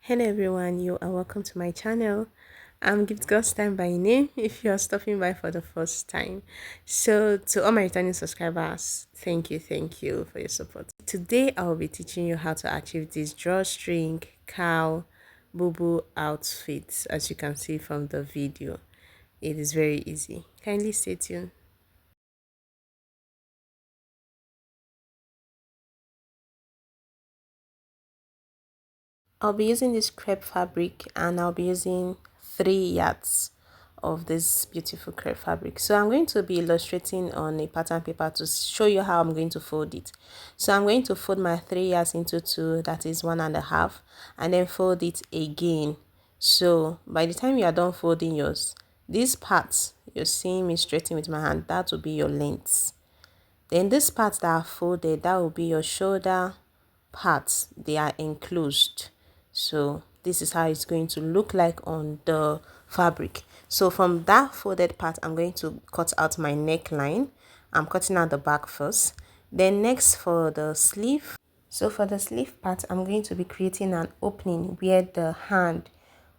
Hello everyone, you are welcome to my channel. I'm Gift God's Time by name if you're stopping by for the first time. So to all my returning subscribers, thank you for your support. Today I'll be teaching you how to achieve this drawstring, cowl, bubu outfits as you can see from the video. It is very easy. Kindly stay tuned. I'll be using this crepe fabric and I'll be using 3 yards of this beautiful crepe fabric. So I'm going to be illustrating on a pattern paper to show you how I'm going to fold it. So I'm going to fold my 3 yards into two, that is 1.5, and then fold it again. So by the time you are done folding yours, these parts you're seeing me straightening with my hand, that will be your lengths. Then these parts that are folded, that will be your shoulder parts. They are enclosed. So this is how it's going to look like on the fabric. So from that folded part, I'm going to cut out my neckline. I'm cutting out the back first. Then next for the sleeve. So for the sleeve part, I'm going to be creating an opening where the hand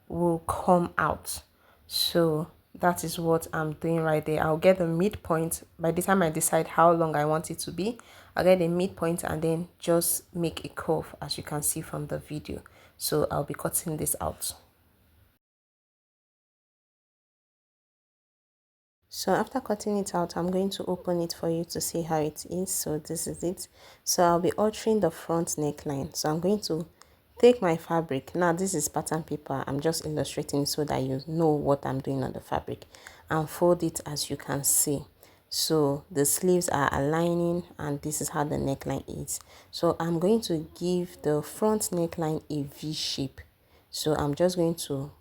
will come out. So that is what I'm doing right there. I'll get the midpoint. By the time I decide how long I want it to be, I'll get the midpoint and then just make a curve as you can see from the video. So I'll be cutting this out. So after cutting it out, I'm going to open it for you to see how it is. So this is it. So I'll be altering the front neckline. So I'm going to take my fabric. Now this is pattern paper. I'm just illustrating so that you know what I'm doing on the fabric, and fold it as you can see. So the sleeves are aligning and this is how the neckline is. So I'm going to give the front neckline a V shape. So I'm just going to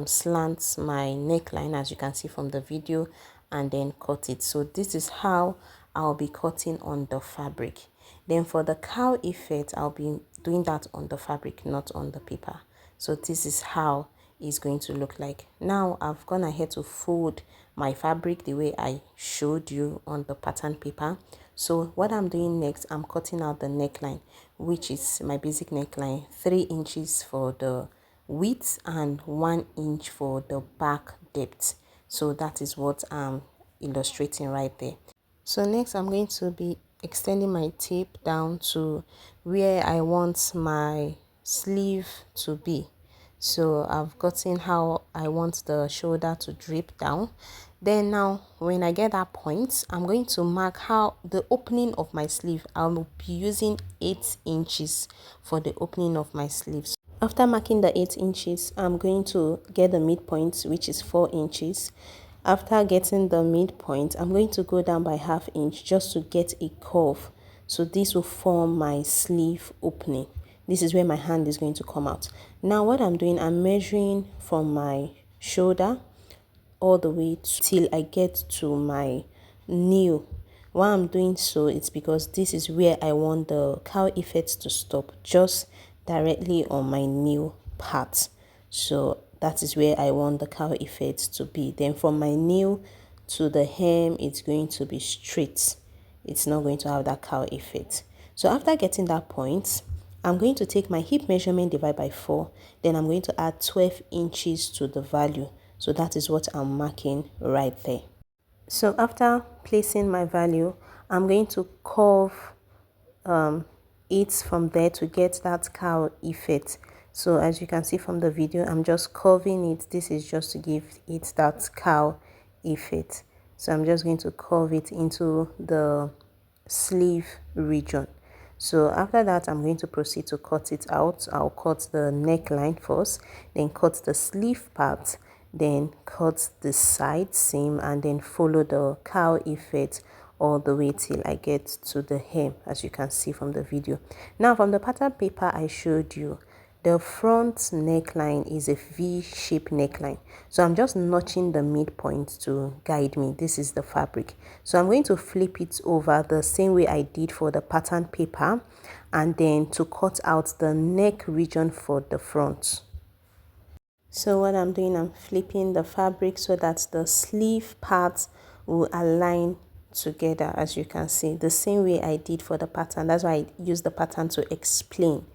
slant my neckline as you can see from the video and then cut it. So this is how I'll be cutting on the fabric. Then for the cowl effect, I'll be doing that on the fabric, not on the paper. So this is how it's going to look like. Now I've gone ahead to fold my fabric the way I showed you on the pattern paper. So what I'm doing next, I'm cutting out the neckline, which is my basic neckline, 3 inches for the width and 1 inch for the back depth. So that is what I'm illustrating right there. So next I'm going to be extending my tape down to where I want my sleeve to be. So I've gotten how I want the shoulder to drip down. Then now when I get that point, I'm going to mark how the opening of my sleeve. I'll be using 8 inches for the opening of my sleeves. After marking the 8 inches, I'm going to get the midpoint, which is 4 inches. After getting the midpoint, I'm going to go down by ½ inch just to get a curve. So this will form my sleeve opening. This is where my hand is going to come out. Now what I'm doing, I'm measuring from my shoulder all the way till I get to my knee. Why I'm doing so, it's because this is where I want the cowl effect to stop, just directly on my knee part. So that is where I want the cowl effect to be. Then from my knee to the hem, it's going to be straight. It's not going to have that cowl effect. So after getting that point, I'm going to take my hip measurement, divide by 4. Then I'm going to add 12 inches to the value. So that is what I'm marking right there. So after placing my value, I'm going to curve it from there to get that cowl effect. So as you can see from the video, I'm just curving it. This is just to give it that cowl effect. So I'm just going to curve it into the sleeve region. So after that, I'm going to proceed to cut it out. I'll cut the neckline first, then cut the sleeve part, then cut the side seam, and then follow the cowl effect all the way till I get to the hem, as you can see from the video. Now from the pattern paper I showed you, the front neckline is a V-shaped neckline. So I'm just notching the midpoint to guide me. This is the fabric. So I'm going to flip it over the same way I did for the pattern paper, and then to cut out the neck region for the front. So what I'm doing, I'm flipping the fabric so that the sleeve part will align together, as you can see, the same way I did for the pattern. That's why I use the pattern to explain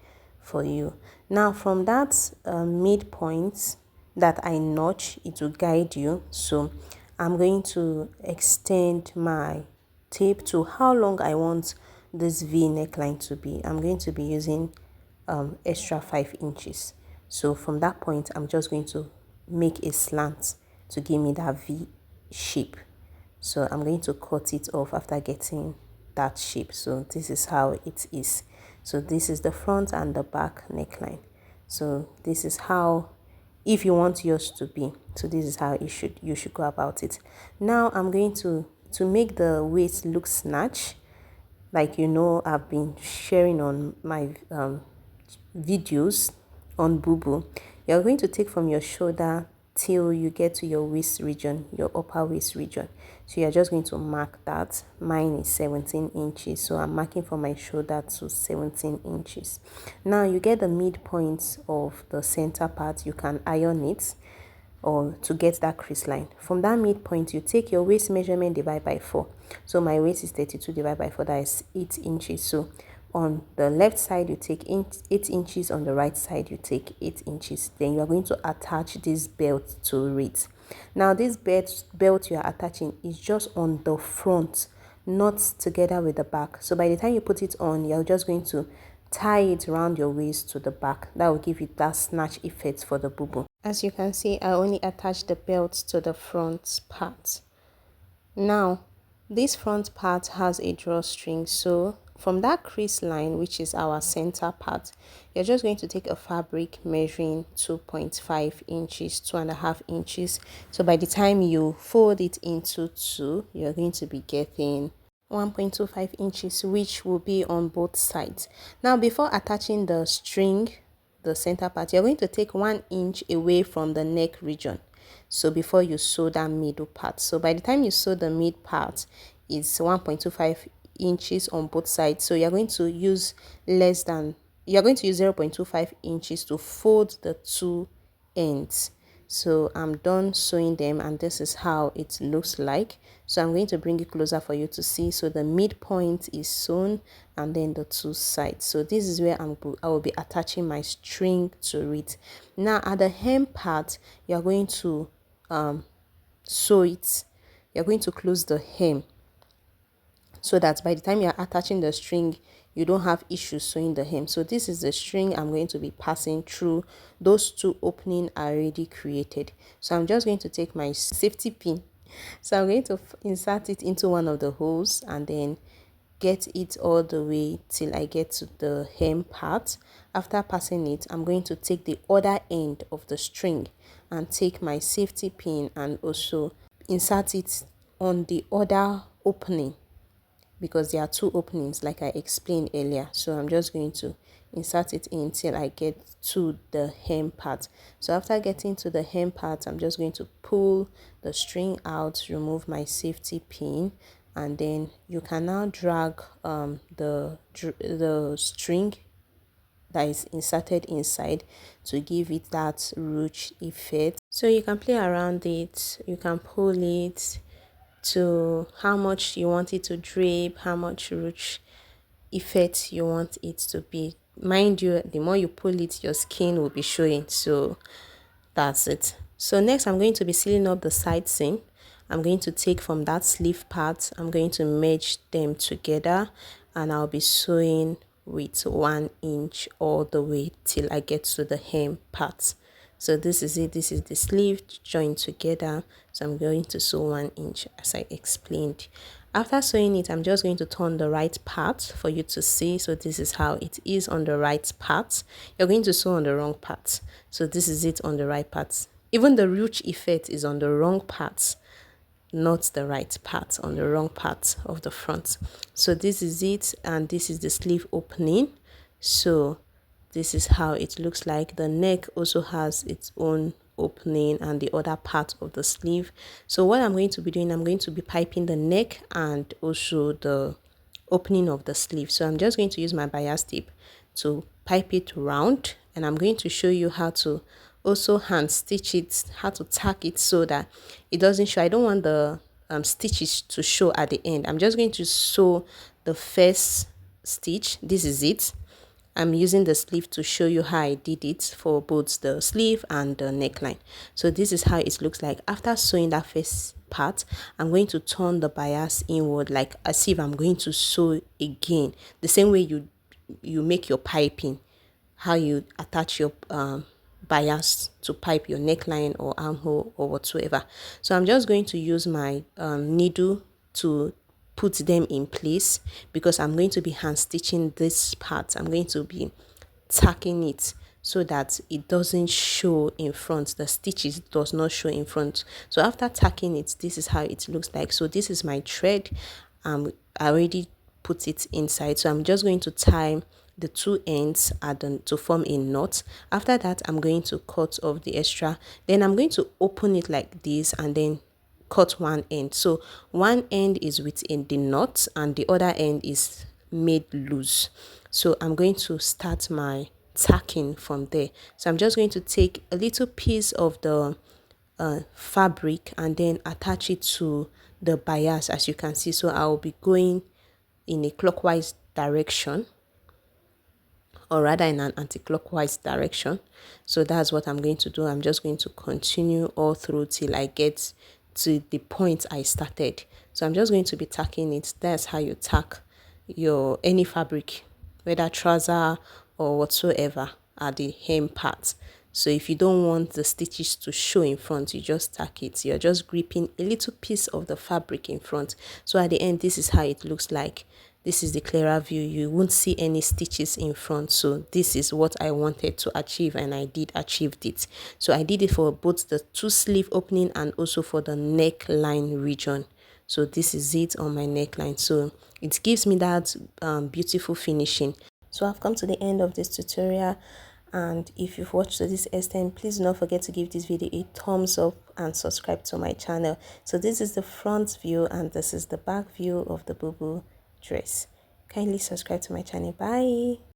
for you. Now from that midpoint that I notch, it will guide you. So I'm going to extend my tape to how long I want this V neckline to be. I'm going to be using extra 5 inches. So from that point, I'm just going to make a slant to give me that V shape. So I'm going to cut it off after getting that shape. So this is how it is. So this is the front and the back neckline. So this is how, if you want yours to be, so this is how you should go about it. Now I'm going to make the waist look snatch, like I've been sharing on my videos on bubu. You're going to take from your shoulder till you get to your waist region, your upper waist region. So you're just going to mark that. Mine is 17 inches, so I'm marking from my shoulder to 17 inches. Now you get the midpoint of the center part. You can iron it or to get that crease line. From that midpoint, you take your waist measurement, divide by 4. So my waist is 32 divided by 4, that is 8 inches. So on the left side, you take 8 inches. On the right side, you take 8 inches. Then you are going to attach this belt to it. Now this belt you are attaching is just on the front, not together with the back. So by the time you put it on, you're just going to tie it around your waist to the back. That will give you that snatch effect for the bubu. As you can see, I only attached the belt to the front part. Now this front part has a drawstring, so from that crease line, which is our center part, you're just going to take a fabric measuring 2.5 inches, 2.5 inches. So by the time you fold it into 2, you're going to be getting 1.25 inches, which will be on both sides. Now before attaching the string, the center part, you're going to take 1 inch away from the neck region. So before you sew that middle part, so by the time you sew the mid part, it's 1.25 inches on both sides. So you're going to use 0.25 inches to fold the two ends. So I'm done sewing them, and this is how it looks like. So I'm going to bring it closer for you to see. So the midpoint is sewn, and then the two sides. So this is where I will be attaching my string to it. Now at the hem part, you're going to sew it. You're going to close the hem, so that by the time you're attaching the string, you don't have issues sewing the hem. So this is the string I'm going to be passing through. Those two openings are already created. So I'm just going to take my safety pin. So I'm going to insert it into one of the holes and then get it all the way till I get to the hem part. After passing it, I'm going to take the other end of the string and take my safety pin and also insert it on the other opening, because there are two openings like I explained earlier. So I'm just going to insert it in till I get to the hem part. So after getting to the hem part, I'm just going to pull the string out, remove my safety pin, and then you can now drag the string that is inserted inside to give it that ruche effect. So you can play around it, you can pull it to how much you want it to drape, how much ruche effect you want it to be. Mind you, the more you pull it, your skin will be showing. So that's it. So next, I'm going to be sealing up the side seam. I'm going to take from that sleeve part, I'm going to merge them together, and I'll be sewing with 1 inch all the way till I get to the hem part. So this is it. This is the sleeve joined together. So I'm going to sew 1 inch as I explained. After sewing it, I'm just going to turn the right part for you to see. So this is how it is on the right part. You're going to sew on the wrong part. So this is it on the right part. Even the ruche effect is on the wrong part, not the right part, on the wrong part of the front. So this is it, and this is the sleeve opening. So this is how it looks like. The neck also has its own opening and the other part of the sleeve. So what I'm going to be doing, I'm going to be piping the neck and also the opening of the sleeve. So I'm just going to use my bias tape to pipe it round, and I'm going to show you how to also hand stitch it, how to tack it so that it doesn't show. I don't want the stitches to show at the end. I'm just going to sew the first stitch. This is it. I'm using the sleeve to show you how I did it for both the sleeve and the neckline. So this is how it looks like. After sewing that first part, I'm going to turn the bias inward, like as if I'm going to sew again, the same way you make your piping, how you attach your bias to pipe your neckline or armhole or whatsoever. So I'm just going to use my needle to put them in place, because I'm going to be hand stitching this part. I'm going to be tacking it so that it doesn't show in front, the stitches does not show in front. So after tacking it, this is how it looks like. So this is my thread. I already put it inside, so I'm just going to tie the two ends to form a knot. After that, I'm going to cut off the extra, then I'm going to open it like this and then cut one end. So one end is within the knot and the other end is made loose. So I'm going to start my tacking from there. So I'm just going to take a little piece of the fabric and then attach it to the bias, as you can see. So I'll be going in a clockwise direction, or rather in an anti-clockwise direction. So that's what I'm going to do. I'm just going to continue all through till I get to the point I started. So I'm just going to be tacking it. That's how you tack your any fabric, whether trouser or whatsoever, at the hem part. So if you don't want the stitches to show in front, you just tack it. You're just gripping a little piece of the fabric in front. So at the end, this is how it looks like. This is the clearer view. You won't see any stitches in front. So this is what I wanted to achieve, and I did achieve it. So I did it for both the two sleeve opening and also for the neckline region. So this is it on my neckline. So it gives me that beautiful finishing. So I've come to the end of this tutorial, and if you've watched to this extent, please do not forget to give this video a thumbs up and subscribe to my channel. So this is the front view and this is the back view of the bubu dress. Kindly subscribe to my channel. Bye.